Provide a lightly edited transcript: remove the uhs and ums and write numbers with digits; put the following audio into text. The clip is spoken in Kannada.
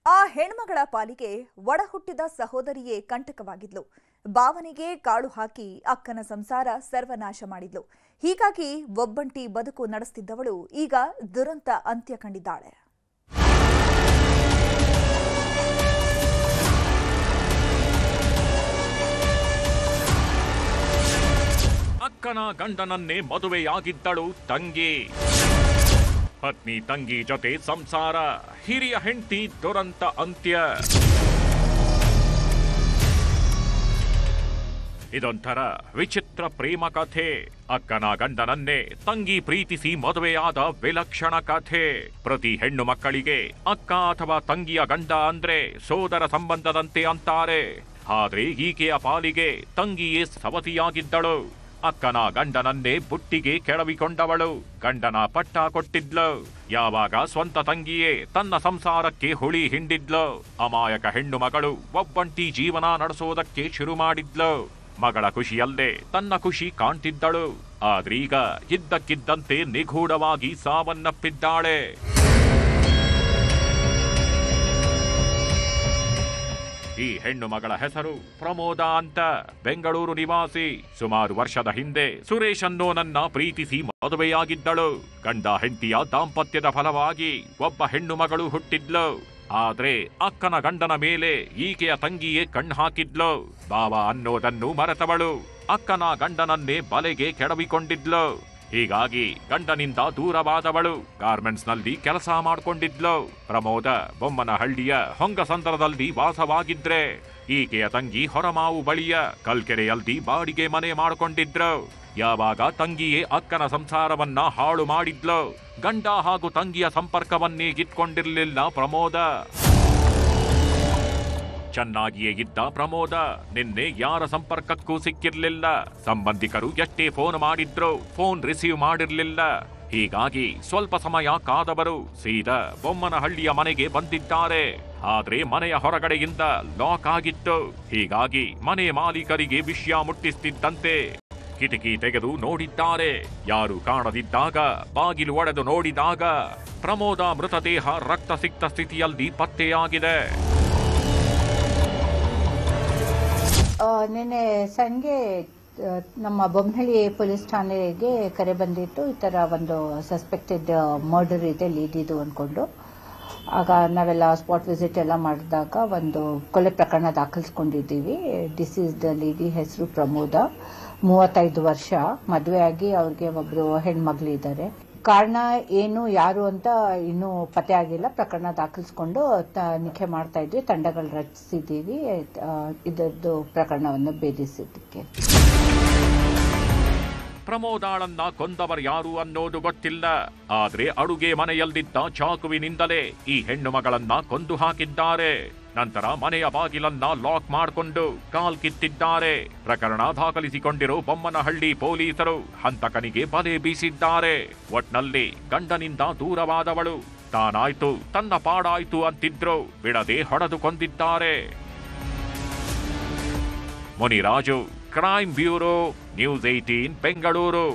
ಆ ಹೆಣ್ಮಗಳ ಪಾಲಿಗೆ ಒಡಹುಟ್ಟಿದ ಸಹೋದರಿಯೇ ಕಂಟಕವಾಗಿದ್ಲು. ಭಾವನೆಗೆ ಕಾಳು ಹಾಕಿ ಅಕ್ಕನ ಸಂಸಾರ ಸರ್ವನಾಶ ಮಾಡಿದ್ಲು. ಹೀಗಾಗಿ ಒಬ್ಬಂಟಿ ಬದುಕು ನಡೆಸುತ್ತಿದ್ದವಳು ಈಗ ದುರಂತ ಅಂತ್ಯ ಕಂಡಿದ್ದಾಳೆ. ಅಕ್ಕನ ಗಂಡನನ್ನೇ ಮದುವೆಯಾಗಿದ್ದಳು ತಂಗಿ. ಪತ್ನಿ ತಂಗಿ ಜೊತೆ ಸಂಸಾರ, ಹಿರಿಯ ಹೆಂಡತಿ ದುರಂತ ಅಂತ್ಯ. ಇದೊಂಥರ ವಿಚಿತ್ರ ಪ್ರೇಮ ಕಥೆ. ಅಕ್ಕನ ಗಂಡನನ್ನೇ ತಂಗಿ ಪ್ರೀತಿಸಿ ಮದುವೆಯಾದ ವಿಲಕ್ಷಣ ಕಥೆ. ಪ್ರತಿ ಹೆಣ್ಣು ಮಕ್ಕಳಿಗೆ ಅಕ್ಕ ಅಥವಾ ತಂಗಿಯ ಗಂಡ ಅಂದ್ರೆ ಸೋದರ ಸಂಬಂಧದಂತೆ ಅಂತಾರೆ. ಆದ್ರೆ ಈಕೆಯ ಪಾಲಿಗೆ ತಂಗಿಯೇ ಸವತಿಯಾಗಿದ್ದಳು. ಅಕ್ಕನ ಗಂಡನನ್ನೇ ಬುಟ್ಟಿಗೆ ಕೆಡವಿಕೊಂಡವಳು. ಗಂಡನ ಪಟ್ಟ ಕೊಟ್ಟಿದ್ಲು. ಯಾವಾಗ ಸ್ವಂತ ತಂಗಿಯೇ ತನ್ನ ಸಂಸಾರಕ್ಕೆ ಹುಳಿ ಹಿಂಡಿದ್ಲು. ಅಮಾಯಕ ಹೆಣ್ಣು ಮಗಳು ಒಬ್ಬಂಟಿ ಜೀವನ ನಡೆಸೋದಕ್ಕೆ ಶುರು ಮಾಡಿದ್ಲು. ಮಗಳ ಖುಷಿಯಲ್ಲೇ ತನ್ನ ಖುಷಿ ಕಾಣ್ತಿದ್ದಳು. ಆದ್ರೀಗ ಇದ್ದಕ್ಕಿದ್ದಂತೆ ನಿಗೂಢವಾಗಿ ಸಾವನ್ನಪ್ಪಿದ್ದಾಳೆ. ಈ ಹೆಣ್ಣು ಮಗಳ ಹೆಸರು ಪ್ರಮೋದ ಅಂತ. ಬೆಂಗಳೂರು ನಿವಾಸಿ. ಸುಮಾರು ವರ್ಷದ ಹಿಂದೆ ಸುರೇಶ್ ಅನ್ನೋನನ್ನ ಪ್ರೀತಿಸಿ ಮದುವೆಯಾಗಿದ್ದಳು. ಗಂಡ ಹೆಂಡತಿಯ ದಾಂಪತ್ಯದ ಫಲವಾಗಿ ಒಬ್ಬ ಹೆಣ್ಣು ಮಗಳು ಹುಟ್ಟಿದ್ಲು. ಆದ್ರೆ ಅಕ್ಕನ ಗಂಡನ ಮೇಲೆ ಈಕೆಯ ತಂಗಿಯೇ ಕಣ್ಣು ಹಾಕಿದ್ಲು. ಬಾವ ಅನ್ನೋದನ್ನು ಮರೆತವಳು. ಅಕ್ಕನ ಗಂಡನನ್ನೇ ಬಲೆಗೆ ಕೆಡವಿಕೊಂಡಿದ್ಲು. ಹೀಗಾಗಿ ಗಂಡನಿಂದ ದೂರವಾದವಳು. ಗಾರ್ಮೆಂಟ್ಸ್ ನಲ್ಲಿ ಕೆಲಸ ಮಾಡಿಕೊಂಡಿದ್ಲು. ಪ್ರಮೋದ ಬೊಮ್ಮನಹಳ್ಳಿಯ ಹೊಂಗಸಂದ್ರದಲ್ಲಿ ವಾಸವಾಗಿದ್ರೆ, ಈಕೆಯ ತಂಗಿ ಹೊರಮಾವು ಬಳಿಯ ಕಲ್ಕೆರೆಯಲ್ಲಿ ಬಾಡಿಗೆ ಮನೆ ಮಾಡಿಕೊಂಡಿದ್ರು. ಯಾವಾಗ ತಂಗಿಯೇ ಅಕ್ಕನ ಸಂಸಾರವನ್ನ ಹಾಳು ಮಾಡಿದ್ಲು. ಗಂಡ ಹಾಗೂ ತಂಗಿಯ ಸಂಪರ್ಕವನ್ನೇ ಇಟ್ಕೊಂಡಿರ್ಲಿಲ್ಲ ಪ್ರಮೋದ. ಚೆನ್ನಾಗಿಯೇ ಇದ್ದ ಪ್ರಮೋದ ನಿನ್ನೆ ಯಾರ ಸಂಪರ್ಕಕ್ಕೂ ಸಿಕ್ಕಿರ್ಲಿಲ್ಲ. ಸಂಬಂಧಿಕರು ಎಷ್ಟೇ ಫೋನ್ ಮಾಡಿದ್ರು ಫೋನ್ ರಿಸೀವ್ ಮಾಡಿರ್ಲಿಲ್ಲ. ಹೀಗಾಗಿ ಸ್ವಲ್ಪ ಸಮಯ ಕಾದವರು ಸೀದಾ ಬೊಮ್ಮನಹಳ್ಳಿಯ ಮನೆಗೆ ಬಂದಿದ್ದಾರೆ. ಆದ್ರೆ ಮನೆಯ ಹೊರಗಡೆಯಿಂದ ಲಾಕ್ ಆಗಿತ್ತು. ಹೀಗಾಗಿ ಮನೆ ಮಾಲೀಕರಿಗೆ ವಿಷಯ ಮುಟ್ಟಿಸ್ತಿದ್ದಂತೆ ಕಿಟಕಿ ತೆಗೆದು ನೋಡಿದ್ದಾರೆ. ಯಾರು ಕಾಣದಿದ್ದಾಗ ಬಾಗಿಲು ಒಡೆದು ನೋಡಿದಾಗ ಪ್ರಮೋದ ಮೃತದೇಹ ರಕ್ತಸಿಕ್ತ ಸ್ಥಿತಿಯಲ್ಲಿ ಪತ್ತೆಯಾಗಿದೆ. ನಿನ್ನೆ ಸಂಜೆ ನಮ್ಮ ಬೊಮ್ಮನಹಳ್ಳಿ ಪೊಲೀಸ್ ಠಾಣೆಗೆ ಕರೆ ಬಂದಿತ್ತು. ಈ ತರ ಒಂದು ಸಸ್ಪೆಕ್ಟೆಡ್ ಮರ್ಡರ್ ಇದೆ, ಲೀಡ್ ಇದು ಅನ್ಕೊಂಡು. ಆಗ ನಾವೆಲ್ಲ ಸ್ಪಾಟ್ ವಿಸಿಟ್ ಎಲ್ಲ ಮಾಡಿದಾಗ ಒಂದು ಕೊಲೆ ಪ್ರಕರಣ ದಾಖಲಿಸ್ಕೊಂಡಿದ್ದೀವಿ. ಡಿಸೀಸ್ಡ್ ಲೇಡಿ ಹೆಸರು ಪ್ರಮೋದ, 35 ವರ್ಷ, ಮದುವೆ ಆಗಿ ಅವ್ರಿಗೆ ಒಬ್ರು ಹೆಣ್ಮಗಳಿದ್ದಾರೆ. ಕಾರಣ ಏನು ಯಾರು ಅಂತ ಇನ್ನೂ ಪತ್ತೆ ಆಗಿಲ್ಲ. ಪ್ರಕರಣ ದಾಖಲಿಸಿಕೊಂಡು ತನಿಖೆ ಮಾಡ್ತಾ ಇದ್ವಿ. ತಂಡಗಳು ರಚಿಸಿದ್ದೀವಿ ಇದರದ್ದು ಪ್ರಕರಣವನ್ನು ಭೇದಿಸಿದ್ದಕ್ಕೆ. ಪ್ರಮೋದಾಳನ್ನ ಕೊಂದವರು ಯಾರು ಅನ್ನೋದು ಗೊತ್ತಿಲ್ಲ. ಆದ್ರೆ ಅಡುಗೆ ಮನೆಯಲ್ಲಿದ್ದ ಚಾಕುವಿನಿಂದಲೇ ಈ ಹೆಣ್ಣು ಮಗಳನ್ನ ಕೊಂದು ಹಾಕಿದ್ದಾರೆ. ನಂತರ ಮನೆಯ ಬಾಗಿಲನ್ನ ಲಾಕ್ ಮಾಡಿಕೊಂಡು ಕಾಲ್ ಕಿತ್ತಿದ್ದಾರೆ. ಪ್ರಕರಣ ದಾಖಲಿಸಿಕೊಂಡಿರೋ ಬೊಮ್ಮನಹಳ್ಳಿ ಪೊಲೀಸರು ಹಂತಕನಿಗೆ ಬಲೆ ಬೀಸಿದ್ದಾರೆ. ಒಟ್ನಲ್ಲಿ ಗಂಡನಿಂದ ದೂರವಾದವಳು ತಾನಾಯ್ತು ತನ್ನ ಪಾಡಾಯ್ತು ಅಂತಿದ್ರು ಬಿಡದೆ ಹೊಡೆದು ಕೊಂದಿದ್ದಾರೆ. Muniraju, crime bureau, news 18 Bengaluru.